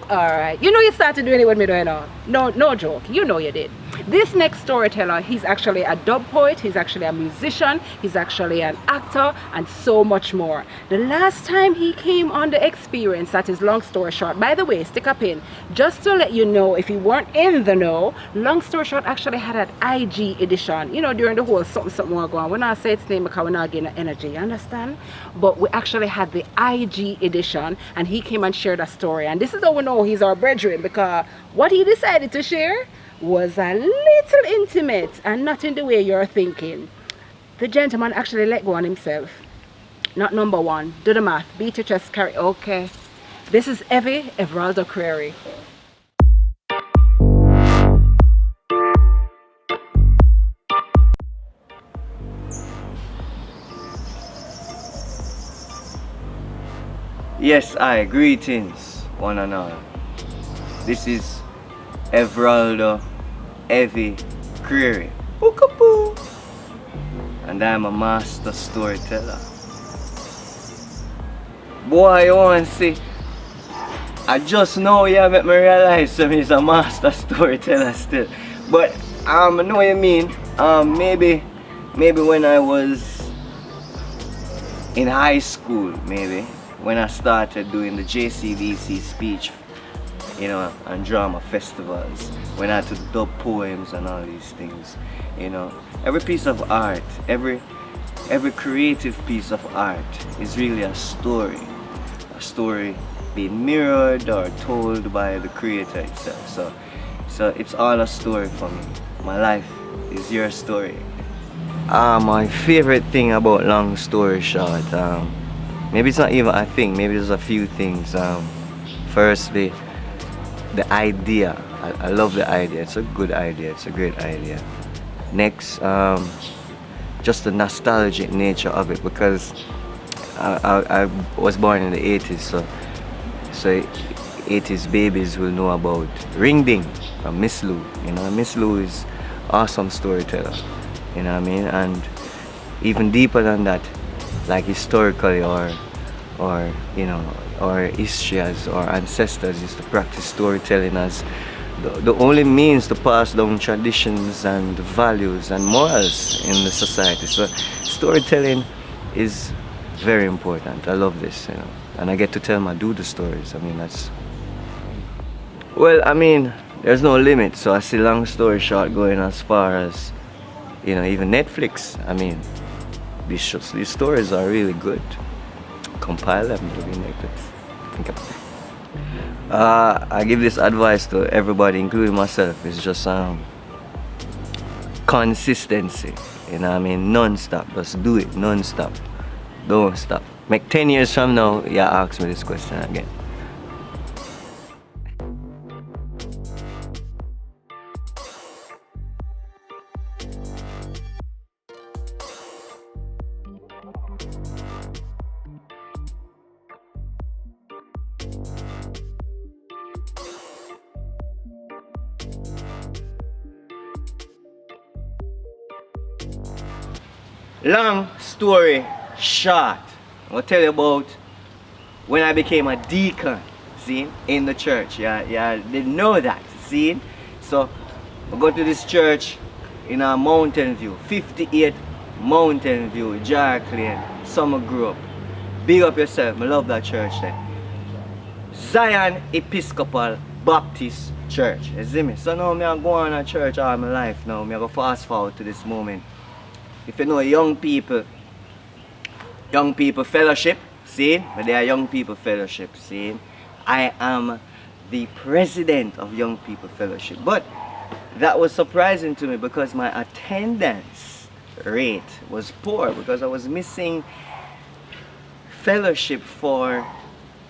Alright, you know you started doing it with me though, you know. No joke, you know you did. This next storyteller, he's actually a dub poet, he's actually a musician, he's actually an actor, and so much more. The last time he came on The Experience, that is long story short. By the way, stick a pin, just to let you know if you weren't in the know, long story short actually had an IG edition, you know, during the whole something more going on. When I say its name because we're not getting energy, you understand? But we actually had the IG edition, and he came and shared a story, and this is how we know he's our brethren, because what he decided to share was a little intimate and not in the way you're thinking. The gentleman actually let go on himself. Not number one. Do the math. Beat your chest, carry. Okay. This is Everaldo Creary. Yes, greetings, one and all. This is Everaldo Creary. And I'm a master storyteller. Boy, you want to see? I just know you make me realize that he's a master storyteller still. But I know what you mean. Maybe when I was in high school, maybe when I started doing the JCDC speech, you know, and drama festivals, when I had to dub poems and all these things, you know. Every piece of art, every creative piece of art is really a story being mirrored or told by the creator itself. So it's all a story for me. My life is your story. My favorite thing about long story short, maybe it's not even a thing, maybe there's a few things. Firstly, the idea. I love the idea. It's a good idea. It's a great idea. Next, just the nostalgic nature of it, because I was born in the 80s, so 80s babies will know about Ring Ding from Miss Lou. You know, Miss Lou is awesome storyteller. You know what I mean? And even deeper than that, like historically or you know, our history as our ancestors used to practice storytelling as the only means to pass down traditions and values and morals in the society. So storytelling is very important. I love this, you know, and I get to tell my dude the stories. I mean, that's, well, I mean, there's no limit. So I see long story short going as far as, you know, even Netflix. I mean, these stories are really good. Compile them to be Netflix. Think about it. I give this advice to everybody, including myself. It's just consistency. You know what I mean? Non-stop. Just do it non-stop. Don't stop. Make 10 years from now, you ask me this question again. Long story short, I'll tell you about when I became a deacon, see, in the church. Yeah, didn't know that, see. So I go to this church in a Mountain View, 58 Mountain View, Jark Lane, Summer grew up. Big up yourself, I love that church there. Zion Episcopal Baptist Church, you see me? So now I'm going to church all my life now. I'm going to fast forward to this moment. If you know young people fellowship, see, but they are young people fellowship, see. I am the president of young people fellowship, but that was surprising to me because my attendance rate was poor because I was missing fellowship for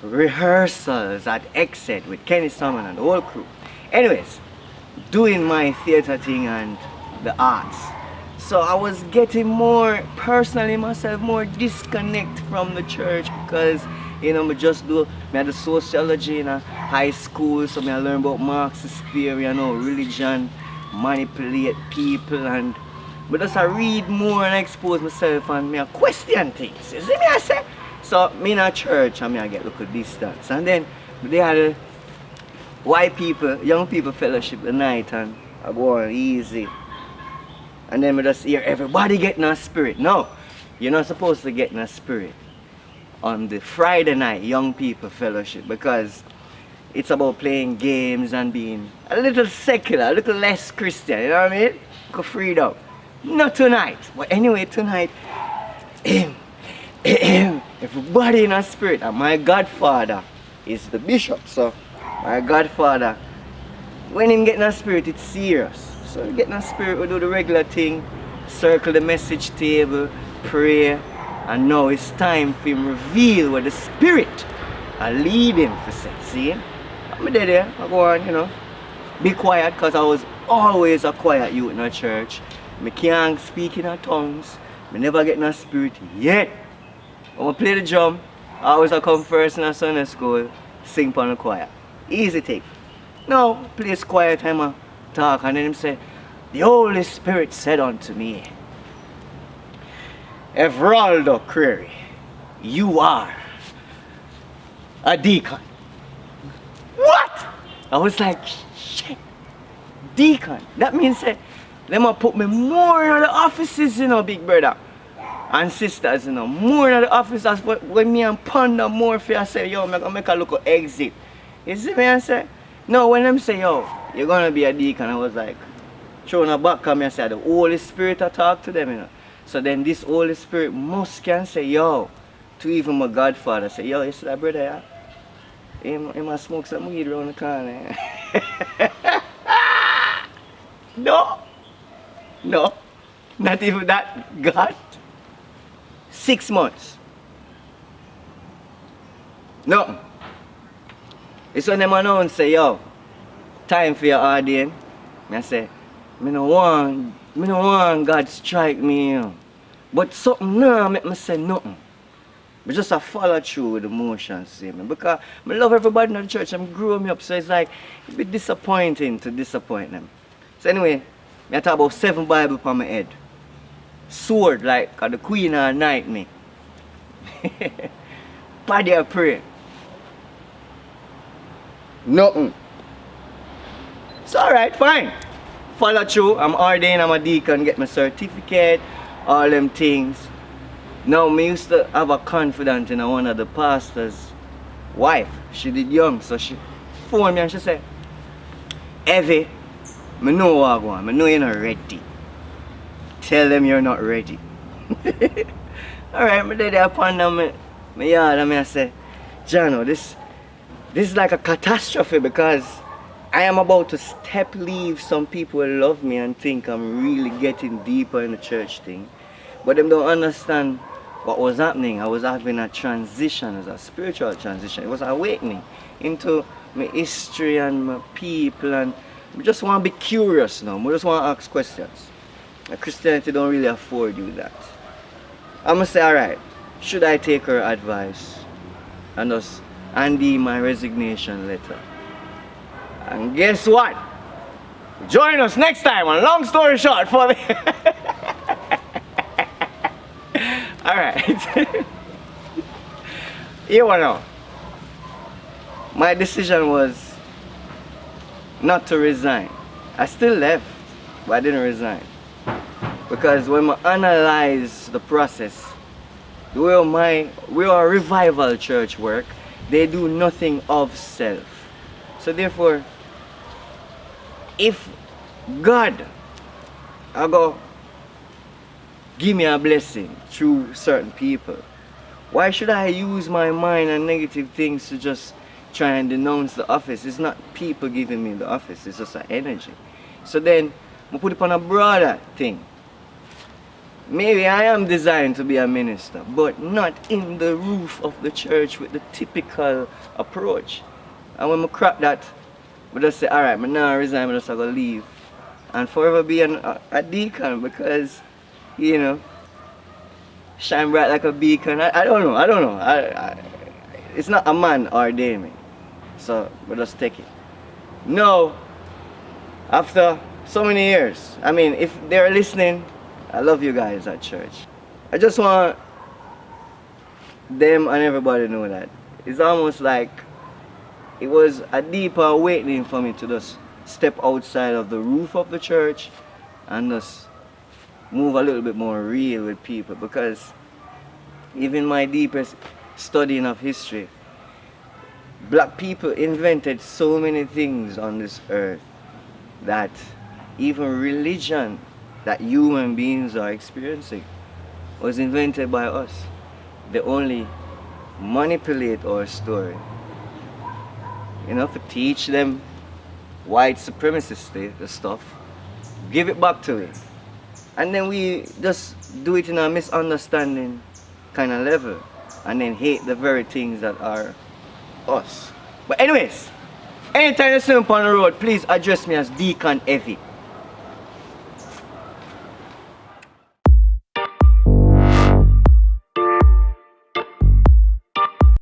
rehearsals at Exit with Kenny Salmon and the whole crew. Anyways, doing my theater thing and the arts. So I was getting more, personally myself, more disconnect from the church because, you know, I had the sociology in a high school, so I learned about Marxist theory, you know, religion, manipulate people, and but just I read more and expose myself and I question things. You see me I say? So me in a church and I get a little distance. And then they had young people fellowship the night and I go on easy. And then we just hear everybody getting a spirit. No, you're not supposed to get in a spirit on the Friday night young people fellowship because it's about playing games and being a little secular, a little less Christian, you know what I mean? Go freedom. Not tonight. But anyway, tonight, everybody in a spirit. And my godfather is the bishop. So my godfather, when him get in a spirit, it's serious. So we get in a spirit, we do the regular thing, circle the message table, pray, and now it's time for him reveal what the spirit are leading for say. See? I'm there, I go on, you know, be quiet because I was always a quiet youth in a church. I can't speak in a tongues. I never get in a spirit yet. When I play the drum, I always come first in a Sunday school, sing on the choir. Easy thing. No, place quiet time I talk and then him say, the Holy Spirit said unto me, Everaldo Creary, you are a deacon. What? I was like, shit, deacon. That means that they might put me more in the offices, you know, big brother and sisters, you know, more in the offices when me and ponder more for I say, yo, I'm gonna make a look exit. You see me I say? No, when them say, yo, you're gonna be a deacon, I was like, throwing a back at me and say, the Holy Spirit I talk to them, you know. So then this Holy Spirit must can say, yo, to even my godfather, say, yo, you see that brother, yeah? He must smoke some weed around the corner. No, not even that. God, 6 months. No. It's when them announce say, yo, time for your ordain. I say, me no want God strike me, you know. But something now make me say nothing. But just a follow through with the motions, see me. Because I love everybody in the church. I'm growing up, so it's like it'd be disappointing to disappoint them. So anyway, I talk about 7 Bible on my head. Sword like the Queen at night me. Body I pray. Nothing. It's alright, fine. Follow through. I'm ordained, I'm a deacon, get my certificate, all them things. Now, me used to have a confidence in one of the pastor's wife. She did young, so she phoned me and she said, Evie, I know what I want. I know you're not ready. Tell them you're not ready. Alright, I did that upon my yard and I say, Jano, this is like a catastrophe because I am about to leave some people who love me and think I'm really getting deeper in the church thing. But them don't understand what was happening. I was having a transition, as a spiritual transition. It was an awakening into my history and my people, and I just want to be curious now. I just want to ask questions. Christianity don't really afford you that. I'm going to say, alright, should I take her advice and just undo my resignation letter? And guess what? Join us next time on Long Story Short for the... Alright. You know, my decision was not to resign. I still left, but I didn't resign. Because when I analyze the process, the way our revival church work, they do nothing of self. So therefore, if God I go give me a blessing through certain people, why should I use my mind and negative things to just try and denounce the office? It's not people giving me the office, it's just an energy. So then I put it on a broader thing. Maybe I am designed to be a minister, but not in the roof of the church with the typical approach. And when I crack that, I just say, alright, I'm not resign, I'm just going to leave. And forever be a deacon because, you know, shine bright like a beacon. I don't know. It's not a man ordained me. So, we just take it. No, after so many years, I mean, if they're listening, I love you guys at church. I just want them and everybody to know that it's almost like it was a deeper awakening for me to just step outside of the roof of the church and just move a little bit more real with people, because even my deepest studying of history, black people invented so many things on this earth that even religion that human beings are experiencing was invented by us. They only manipulate our story, you know, to teach them white supremacist the stuff, give it back to it, and then we just do it in a misunderstanding kind of level, and then hate the very things that are us. But anyways, anytime you see me on the road, please address me as Deacon Heavy.